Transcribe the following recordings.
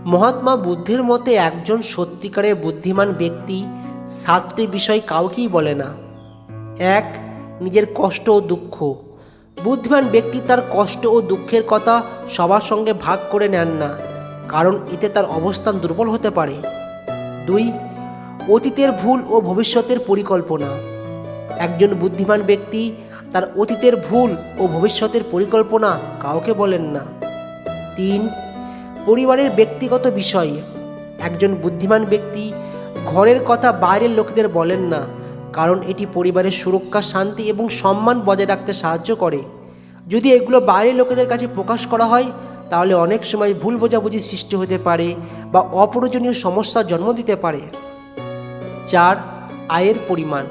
মহাত্মা বুদ্ধের মতে একজন সত্যিকারের বুদ্ধিমান ব্যক্তি 7টি বিষয় কাউকেই বলে না। 1. নিজের কষ্ট ও দুঃখ। বুদ্ধিমান ব্যক্তি তার কষ্ট ও দুঃখের কথা সবার সঙ্গে ভাগ করে নেন না, কারণ এতে তার অবস্থান দুর্বল হতে পারে। 2. অতীতের ভুল ও ভবিষ্যতের পরিকল্পনা। একজন বুদ্ধিমান ব্যক্তি তার অতীতের ভুল ও ভবিষ্যতের পরিকল্পনা কাউকে বলেন না। 3. পরিবারের ব্যক্তিগত বিষয়। একজন বুদ্ধিমান ব্যক্তি ঘরের কথা বাইরের লোকেদের বলেন না, কারণ এটি পরিবারের সুরক্ষা, শান্তি এবং সম্মান বজায় রাখতে সাহায্য করে। যদি এগুলো বাইরের লোকেদের কাছে প্রকাশ করা হয়, তাহলে অনেক সময় ভুল বোঝাবুঝির সৃষ্টি হতে পারে বা অপ্রয়োজনীয় সমস্যার জন্ম দিতে পারে। 4. আয়ের পরিমাণ।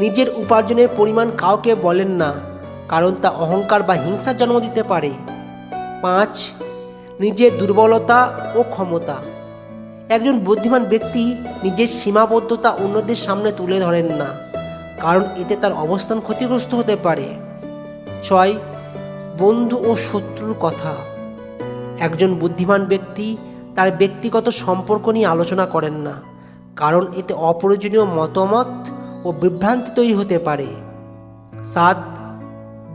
নিজের উপার্জনের পরিমাণ কাউকে বলেন না, কারণ তা অহংকার বা হিংসার জন্ম দিতে পারে। 5. নিজের দুর্বলতা ও ক্ষমতা। একজন বুদ্ধিমান ব্যক্তি নিজের সীমাবদ্ধতা অন্যদের সামনে তুলে ধরেন না, কারণ এতে তার অবস্থান ক্ষতিগ্রস্ত হতে পারে। 6. বন্ধু ও শত্রুর কথা। একজন বুদ্ধিমান ব্যক্তি তার ব্যক্তিগত সম্পর্ক নিয়ে আলোচনা করেন না, কারণ এতে অপ্রয়োজনীয় মতামত ও বিভ্রান্তি তৈরি হতে পারে। 7.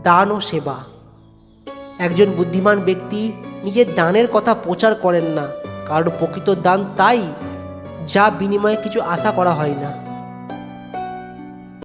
দান ও সেবা। একজন বুদ্ধিমান ব্যক্তি নিজের দানের কথা প্রচার করেন না, কারণ প্রকৃত দান তাই যা বিনিময়ে কিছু আশা করা হয় না।